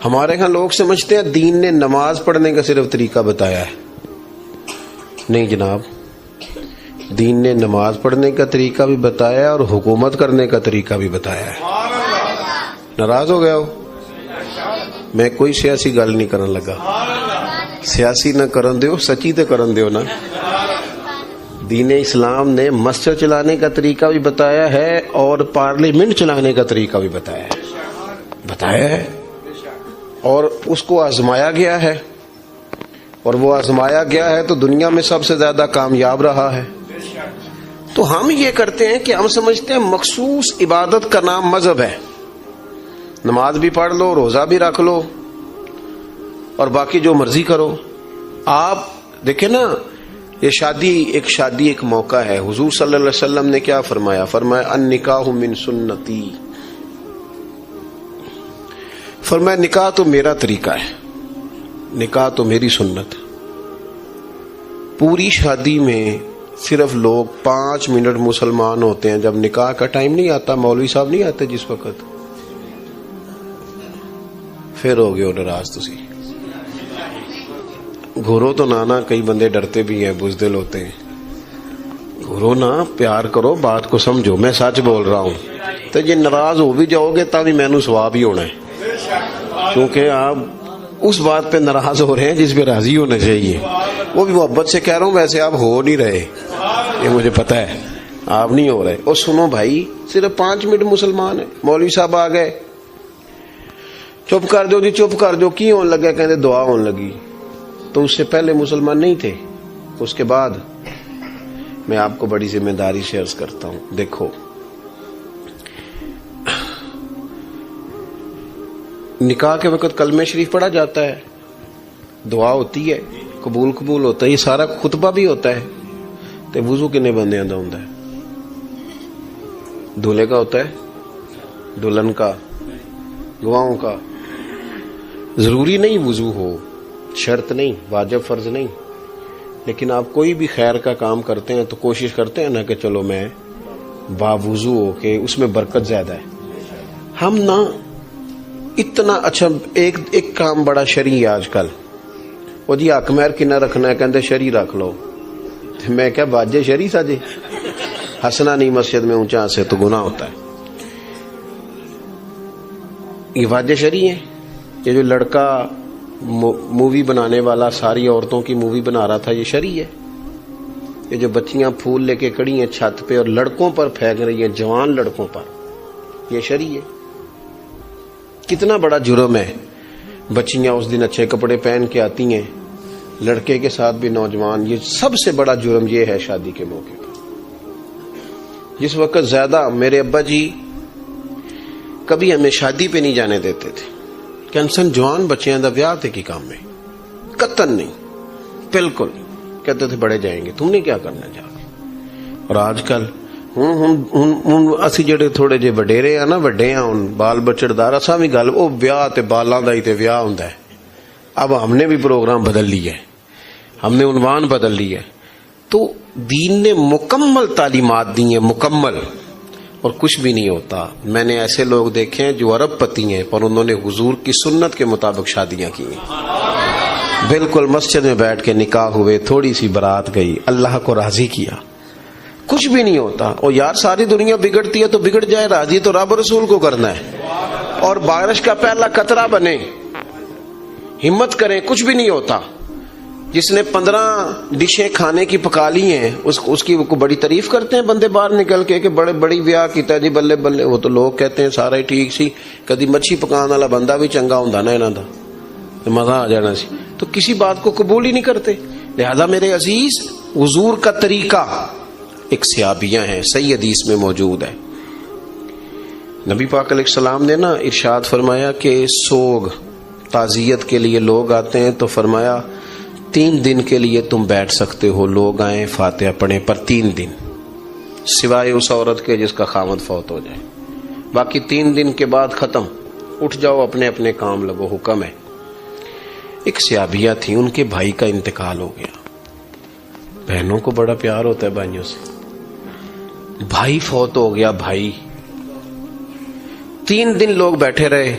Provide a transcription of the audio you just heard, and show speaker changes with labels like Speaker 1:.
Speaker 1: ہمارے ہاں لوگ سمجھتے ہیں دین نے نماز پڑھنے کا صرف طریقہ بتایا ہے. نہیں جناب، دین نے نماز پڑھنے کا طریقہ بھی بتایا ہے اور حکومت کرنے کا طریقہ بھی بتایا ہے. ناراض ہو گیا ہو؟ میں کوئی سیاسی گل نہیں کرن لگا. سیاسی نہ کرن دیو، سچی تے کرن دیو نا. دین اسلام نے مسجد چلانے کا طریقہ بھی بتایا ہے اور پارلیمنٹ چلانے کا طریقہ بھی بتایا ہے اور اس کو آزمایا گیا ہے، اور وہ آزمایا گیا ہے تو دنیا میں سب سے زیادہ کامیاب رہا ہے. تو ہم یہ کرتے ہیں کہ ہم سمجھتے ہیں مخصوص عبادت کا نام مذہب ہے. نماز بھی پڑھ لو، روزہ بھی رکھ لو اور باقی جو مرضی کرو. آپ دیکھیں نا، یہ شادی ایک موقع ہے. حضور صلی اللہ علیہ وسلم نے کیا فرمایا؟ فرمایا النکاح من سنتی. فرمایا نکاح تو میرا طریقہ ہے، نکاح تو میری سنت. پوری شادی میں صرف لوگ 5 منٹ مسلمان ہوتے ہیں. جب نکاح کا ٹائم نہیں آتا، مولوی صاحب نہیں آتے جس وقت، پھر ہو گئے ہو ناراض. تسی گھرو تو نانا، کئی بندے ڈرتے بھی ہیں، بزدل ہوتے ہیں. گھرو نا، پیار کرو، بات کو سمجھو. میں سچ بول رہا ہوں. تو جی ناراض ہو بھی جاؤ گے تب بھی مینوں ثواب ہی ہونا ہے، کیونکہ آپ اس بات پہ ناراض ہو رہے ہیں جس پہ راضی ہونا چاہیے. وہ بھی محبت سے کہہ رہا ہوں، ویسے آپ ہو نہیں رہے، یہ مجھے پتا ہے آپ نہیں ہو رہے. اور سنو بھائی، صرف 5 منٹ مسلمان ہیں. مولوی صاحب آ گئے، چپ کر دو جی، چپ کر دو. کی ہون لگا؟ کہتے دعا ہون لگی. تو اس سے پہلے مسلمان نہیں تھے. اس کے بعد میں آپ کو بڑی ذمہ داری سے عرض کرتا ہوں. دیکھو، نکاح کے وقت کلمہ شریف پڑھا جاتا ہے، دعا ہوتی ہے، قبول ہوتا ہے، یہ سارا خطبہ بھی ہوتا ہے. تو وضو کنے بندیاں دا ہوندا ہے؟ دولہے کا ہوتا ہے، دلہن کا، گواہوں کا. ضروری نہیں وضو ہو، شرط نہیں، واجب فرض نہیں. لیکن آپ کوئی بھی خیر کا کام کرتے ہیں تو کوشش کرتے ہیں نا کہ چلو میں باوضو ہو کے، اس میں برکت زیادہ ہے. ہم نہ اتنا اچھا ایک کام بڑا شرعی ہے آج کل. وہ جی حق مہر کنا رکھنا ہے، کہتے شرعی رکھ لو. میں کیا باجے شرعی ساجے؟ ہنسنا نہیں مسجد میں اونچا ہنسے تو گناہ ہوتا ہے. یہ واجے شرعی ہے. یہ جو لڑکا مووی بنانے والا ساری عورتوں کی مووی بنا رہا تھا، یہ شرعی ہے. یہ جو بچیاں پھول لے کے کھڑی ہیں چھت پہ اور لڑکوں پر پھینک رہی ہیں، جوان لڑکوں پر، یہ شرعی ہے. کتنا بڑا جرم ہے. بچیاں اس دن اچھے کپڑے پہن کے آتی ہیں، لڑکے کے ساتھ بھی نوجوان. یہ سب سے بڑا جرم یہ ہے شادی کے موقع پر. جس وقت زیادہ میرے ابا جی کبھی ہمیں شادی پہ نہیں جانے دیتے تھے. کینسن جوان بچیاں دا بیاہ تے کی کام میں، قطن نہیں، بالکل نہیں. کہتے تھے بڑے جائیں گے، تم نے کیا کرنا جا کے. اور آج کل ہن اسی جڑے تھوڑے جے وڈیرے ہیں نا، وڈے ہیں ہن بال بچڑدار، اساں بھی گل او بیاہ تے بالاں دا ہی تے بیاہ ہوندا ہے. اب ہم نے بھی پروگرام بدل لیا ہے، ہم نے عنوان بدل لیا ہے. تو دین نے مکمل تعلیمات دی ہیں، مکمل، اور کچھ بھی نہیں ہوتا. میں نے ایسے لوگ دیکھے ہیں جو ارب پتی ہیں پر انہوں نے حضور کی سنت کے مطابق شادیاں کی ہیں. بالکل مسجد میں بیٹھ کے نکاح ہوئے، تھوڑی سی برات گئی، اللہ کو راضی کیا، کچھ بھی نہیں ہوتا. اور یار ساری دنیا بگڑتی ہے تو بگڑ جائے، راضی تو رب رسول کو کرنا ہے. اور بارش کا پہلا قطرہ بنے، ہمت کریں، کچھ بھی نہیں ہوتا. جس نے 15 ڈشیں کھانے کی پکا لی ہیں اس کی کو بڑی تعریف کرتے ہیں بندے باہر نکل کے کہ بڑے بڑی بیاہ کیتا جی، بلے بلے. وہ تو لوگ کہتے ہیں سارا ہی ٹھیک سی، کدی مچھی پکان والا بندہ بھی چنگا ہوندا نا انہاں دا، تو مزہ آ جانا سی. تو کسی بات کو قبول ہی نہیں کرتے. لہذا میرے عزیز، حضور کا طریقہ ایک صحابیہ ہیں، صحیح حدیث میں موجود ہے. نبی پاک علیہ السلام نے نا ارشاد فرمایا کہ سوگ تعزیت کے لیے لوگ آتے ہیں تو فرمایا 3 دن کے لیے تم بیٹھ سکتے ہو، لوگ آئیں فاتحہ پڑھیں، پر 3 دن، سوائے اس عورت کے جس کا خامد فوت ہو جائے. باقی 3 دن کے بعد ختم، اٹھ جاؤ، اپنے اپنے کام لگو، حکم ہے. ایک صحابیہ تھی، ان کے بھائی کا انتقال ہو گیا. بہنوں کو بڑا پیار ہوتا ہے بھائیوں سے. بھائی فوت ہو گیا. بھائی 3 دن لوگ بیٹھے رہے،